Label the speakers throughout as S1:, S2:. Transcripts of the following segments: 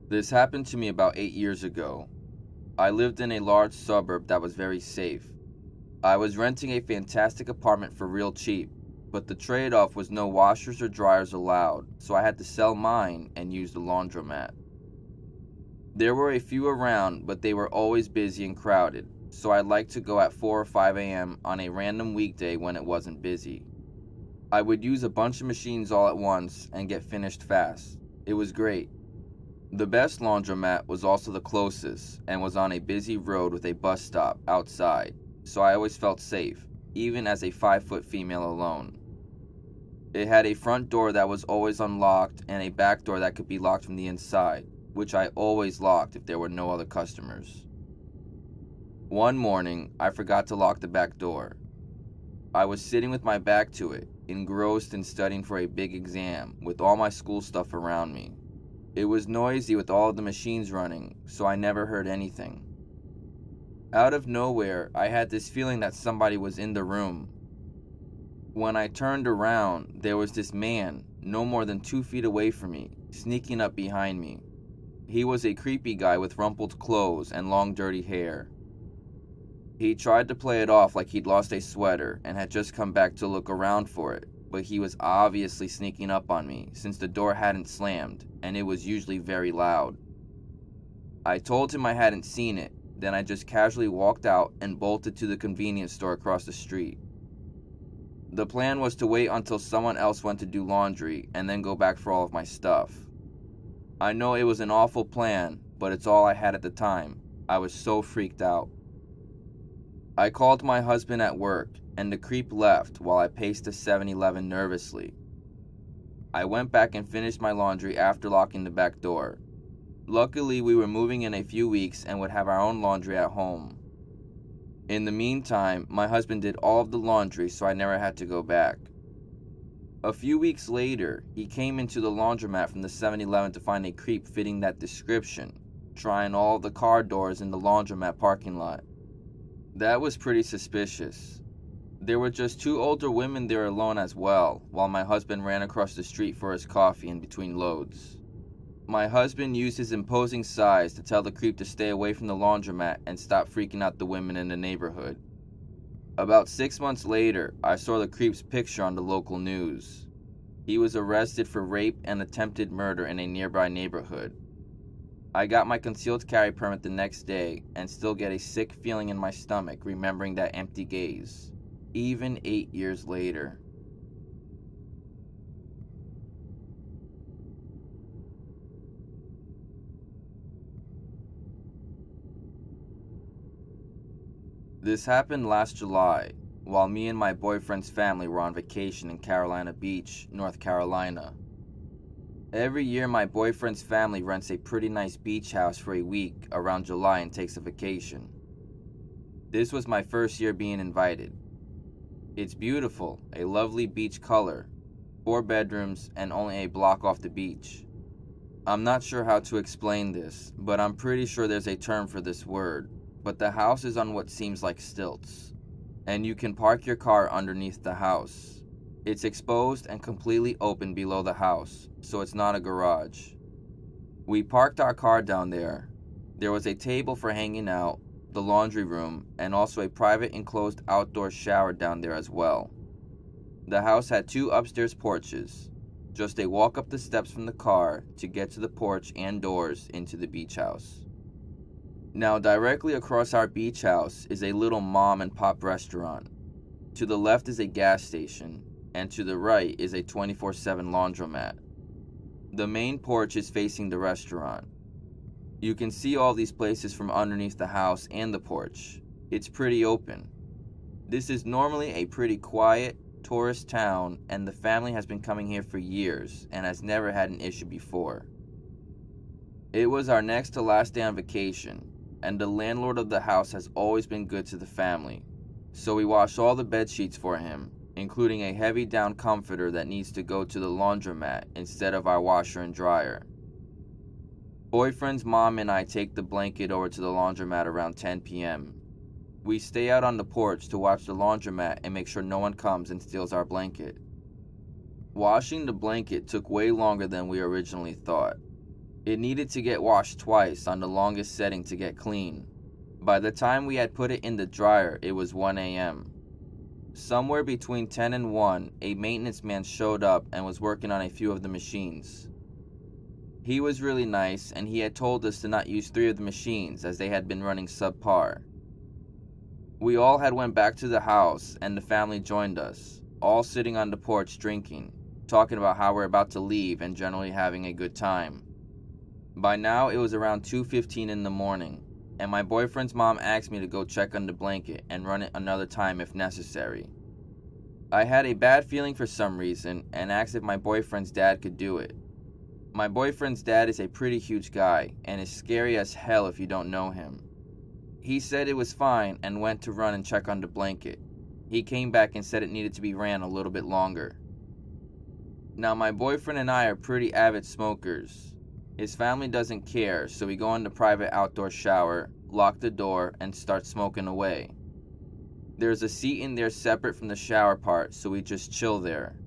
S1: This happened to me about 8 years ago. I lived in a large suburb that was very safe. I was renting a fantastic apartment for real cheap, but the trade-off was no washers or dryers allowed, so I had to sell mine and use the laundromat. There were a few around, but they were always busy and crowded, so I'd like to go at 4 or 5 a.m. on a random weekday when it wasn't busy. I would use a bunch of machines all at once and get finished fast. It was great. The best laundromat was also the closest and was on a busy road with a bus stop outside, so I always felt safe, even as a 5-foot female alone. It had a front door that was always unlocked and a back door that could be locked from the inside, which I always locked if there were no other customers. One morning, I forgot to lock the back door. I was sitting with my back to it, engrossed in studying for a big exam with all my school stuff around me. It was noisy with all of the machines running, so I never heard anything. Out of nowhere, I had this feeling that somebody was in the room. When I turned around, there was this man, no more than 2 feet away from me, sneaking up behind me. He was a creepy guy with rumpled clothes and long dirty hair. He tried to play it off like he'd lost a sweater and had just come back to look around for it, but he was obviously sneaking up on me since the door hadn't slammed, and it was usually very loud. I told him I hadn't seen it, then I just casually walked out and bolted to the convenience store across the street. The plan was to wait until someone else went to do laundry and then go back for all of my stuff. I know it was an awful plan, but it's all I had at the time. I was so freaked out. I called my husband at work, and the creep left while I paced the 7-Eleven nervously. I went back and finished my laundry after locking the back door. Luckily, we were moving in a few weeks and would have our own laundry at home. In the meantime, my husband did all of the laundry, so I never had to go back. A few weeks later, he came into the laundromat from the 7-Eleven to find a creep fitting that description, trying all of the car doors in the laundromat parking lot. That was pretty suspicious. There were just 2 older women there alone as well, while my husband ran across the street for his coffee in between loads. My husband used his imposing size to tell the creep to stay away from the laundromat and stop freaking out the women in the neighborhood. About 6 months later, I saw the creep's picture on the local news. He was arrested for rape and attempted murder in a nearby neighborhood. I got my concealed carry permit the next day and still get a sick feeling in my stomach remembering that empty gaze, even 8 years later. This happened last July, while me and my boyfriend's family were on vacation in Carolina Beach, North Carolina. Every year my boyfriend's family rents a pretty nice beach house for a week around July and takes a vacation. This was my first year being invited. It's beautiful, a lovely beach color, 4 bedrooms, and only a block off the beach. I'm not sure how to explain this, but I'm pretty sure there's a term for this word. But the house is on what seems like stilts, and you can park your car underneath the house. It's exposed and completely open below the house, so it's not a garage. We parked our car down there. There was a table for hanging out, the laundry room, and also a private enclosed outdoor shower down there as well. The house had 2 upstairs porches, just a walk up the steps from the car to get to the porch and doors into the beach house. Now, directly across our beach house is a little mom and pop restaurant. To the left is a gas station, and to the right is a 24/7 laundromat. The main porch is facing the restaurant. You can see all these places from underneath the house and the porch. It's pretty open. This is normally a pretty quiet, tourist town, and the family has been coming here for years and has never had an issue before. It was our next to last day on vacation, and the landlord of the house has always been good to the family, so we washed all the bed sheets for him, including a heavy down comforter that needs to go to the laundromat instead of our washer and dryer. Boyfriend's mom and I take the blanket over to the laundromat around 10 p.m. We stay out on the porch to watch the laundromat and make sure no one comes and steals our blanket. Washing the blanket took way longer than we originally thought. It needed to get washed twice on the longest setting to get clean. By the time we had put it in the dryer, it was 1 a.m. Somewhere between 10 and 1, a maintenance man showed up and was working on a few of the machines. He was really nice, and he had told us to not use 3 of the machines as they had been running subpar. We all had went back to the house, and the family joined us, all sitting on the porch drinking, talking about how we're about to leave and generally having a good time. By now, it was around 2:15 in the morning, and my boyfriend's mom asked me to go check on the blanket and run it another time if necessary. I had a bad feeling for some reason and asked if my boyfriend's dad could do it. My boyfriend's dad is a pretty huge guy and is scary as hell if you don't know him. He said it was fine and went to run and check on the blanket. He came back and said it needed to be ran a little bit longer. Now my boyfriend and I are pretty avid smokers. His family doesn't care, so we go in the private outdoor shower, lock the door, and start smoking away. There's a seat in there separate from the shower part, so we just chill there.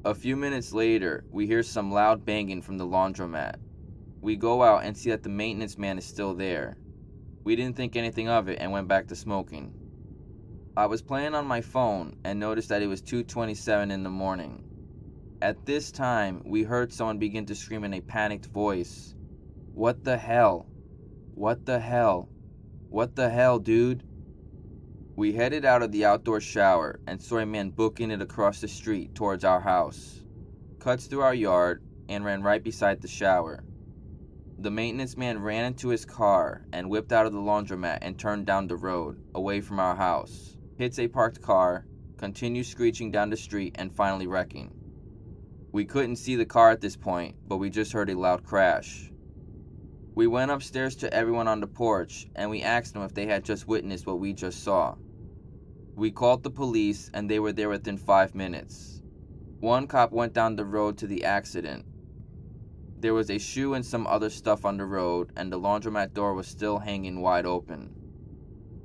S1: A few minutes later, we hear some loud banging from the laundromat. We go out and see that the maintenance man is still there. We didn't think anything of it and went back to smoking. I was playing on my phone and noticed that it was 2:27 in the morning. At this time, we heard someone begin to scream in a panicked voice, "What the hell? What the hell? What the hell, dude?" We headed out of the outdoor shower and saw a man booking it across the street towards our house, cuts through our yard, and ran right beside the shower. The maintenance man ran into his car and whipped out of the laundromat and turned down the road, away from our house, hits a parked car, continues screeching down the street, and finally wrecking. We couldn't see the car at this point, but we just heard a loud crash. We went upstairs to everyone on the porch, and we asked them if they had just witnessed what we just saw. We called the police, and they were there within 5 minutes. One cop went down the road to the accident. There was a shoe and some other stuff on the road, and the laundromat door was still hanging wide open.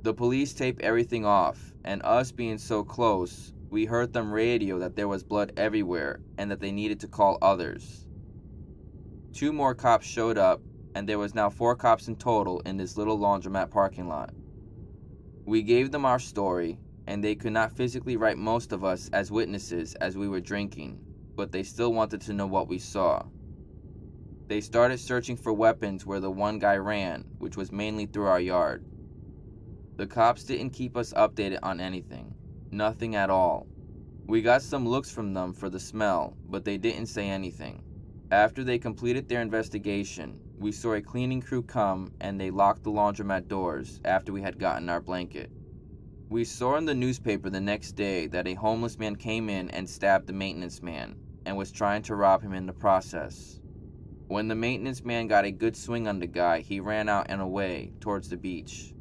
S1: The police taped everything off, and us being so close, we heard them radio that there was blood everywhere and that they needed to call others. 2 more cops showed up, and there was now 4 cops in total in this little laundromat parking lot. We gave them our story, and they could not physically write most of us as witnesses as we were drinking, but they still wanted to know what we saw. They started searching for weapons where the one guy ran, which was mainly through our yard. The cops didn't keep us updated on anything. Nothing at all. We got some looks from them for the smell, but they didn't say anything. After they completed their investigation, we saw a cleaning crew come and they locked the laundromat doors after we had gotten our blanket. We saw in the newspaper the next day that a homeless man came in and stabbed the maintenance man and was trying to rob him in the process. When the maintenance man got a good swing on the guy, he ran out and away towards the beach.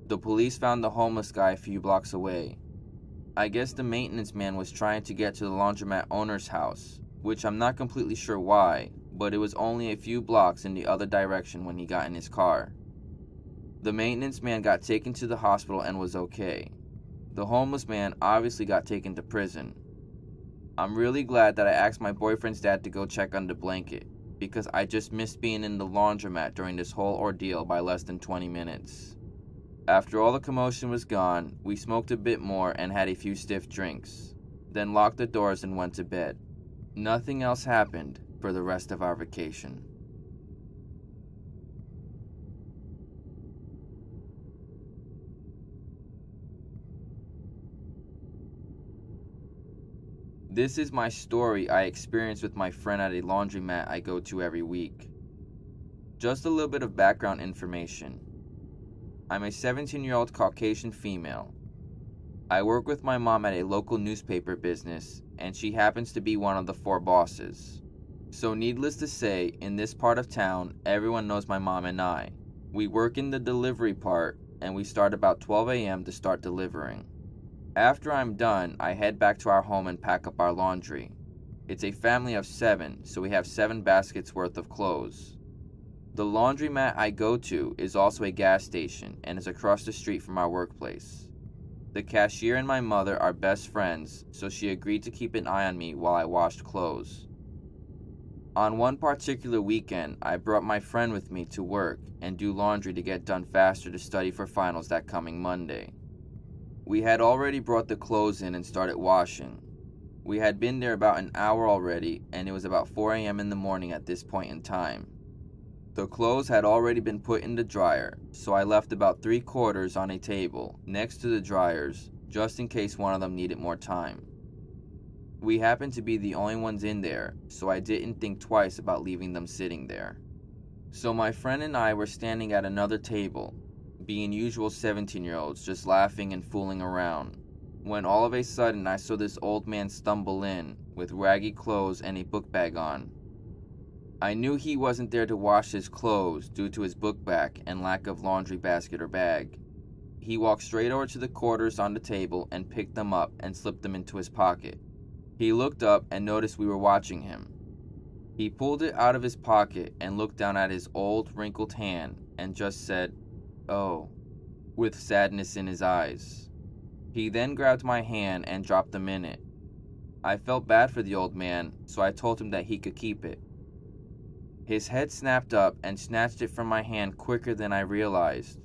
S1: The police found the homeless guy a few blocks away. I guess the maintenance man was trying to get to the laundromat owner's house, which I'm not completely sure why, but it was only a few blocks in the other direction when he got in his car. The maintenance man got taken to the hospital and was okay. The homeless man obviously got taken to prison. I'm really glad that I asked my boyfriend's dad to go check on the blanket, because I just missed being in the laundromat during this whole ordeal by less than 20 minutes. After all the commotion was gone, we smoked a bit more and had a few stiff drinks, then locked the doors and went to bed. Nothing else happened for the rest of our vacation. This is my story I experienced with my friend at a laundromat I go to every week. Just a little bit of background information. I'm a 17-year-old Caucasian female. I work with my mom at a local newspaper business, and she happens to be one of the 4 bosses. So needless to say, in this part of town, everyone knows my mom and I. We work in the delivery part, and we start about 12 a.m. to start delivering. After I'm done, I head back to our home and pack up our laundry. It's a family of 7, so we have 7 baskets worth of clothes. The laundromat I go to is also a gas station and is across the street from our workplace. The cashier and my mother are best friends, so she agreed to keep an eye on me while I washed clothes. On one particular weekend, I brought my friend with me to work and do laundry to get done faster to study for finals that coming Monday. We had already brought the clothes in and started washing. We had been there about an hour already, and it was about 4 a.m. in the morning at this point in time. The clothes had already been put in the dryer, so I left about 3/4 on a table next to the dryers, just in case one of them needed more time. We happened to be the only ones in there, so I didn't think twice about leaving them sitting there. So my friend and I were standing at another table, being usual 17-year-olds, just laughing and fooling around, when all of a sudden I saw this old man stumble in, with raggy clothes and a book bag on. I knew he wasn't there to wash his clothes due to his book bag and lack of laundry basket or bag. He walked straight over to the quarters on the table and picked them up and slipped them into his pocket. He looked up and noticed we were watching him. He pulled it out of his pocket and looked down at his old, wrinkled hand and just said, "Oh," with sadness in his eyes. He then grabbed my hand and dropped them in it. I felt bad for the old man, so I told him that he could keep it. His head snapped up and snatched it from my hand quicker than I realized,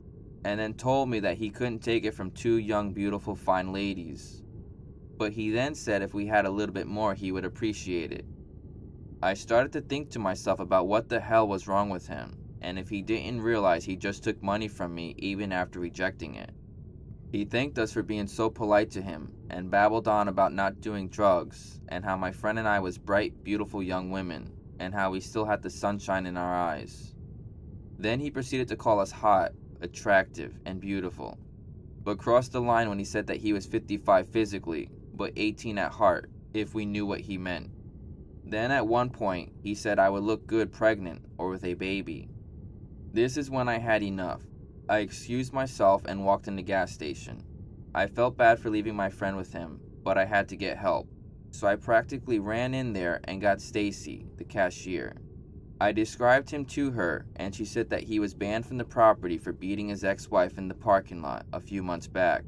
S1: and then told me that he couldn't take it from two young, beautiful, fine ladies. But he then said if we had a little bit more, he would appreciate it. I started to think to myself about what the hell was wrong with him, and if he didn't realize he just took money from me even after rejecting it. He thanked us for being so polite to him, and babbled on about not doing drugs, and how my friend and I was bright, beautiful young women, and how we still had the sunshine in our eyes. Then he proceeded to call us hot, attractive, and beautiful, but crossed the line when he said that he was 55 physically, but 18 at heart, if we knew what he meant. Then at one point, he said I would look good pregnant or with a baby. This is when I had enough. I excused myself and walked in the gas station. I felt bad for leaving my friend with him, but I had to get help. So I practically ran in there and got Stacy, the cashier. I described him to her, and she said that he was banned from the property for beating his ex-wife in the parking lot a few months back.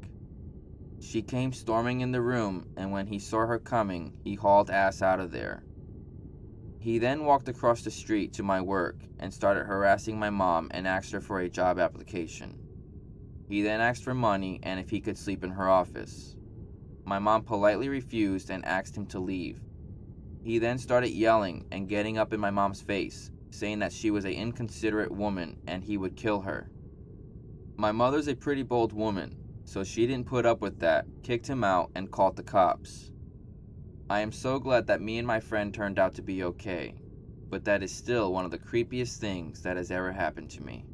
S1: She came storming in the room, and when he saw her coming, he hauled ass out of there. He then walked across the street to my work and started harassing my mom and asked her for a job application. He then asked for money and if he could sleep in her office. My mom politely refused and asked him to leave. He then started yelling and getting up in my mom's face, saying that she was an inconsiderate woman and he would kill her. My mother's a pretty bold woman, so she didn't put up with that, kicked him out, and called the cops. I am so glad that me and my friend turned out to be okay, but that is still one of the creepiest things that has ever happened to me.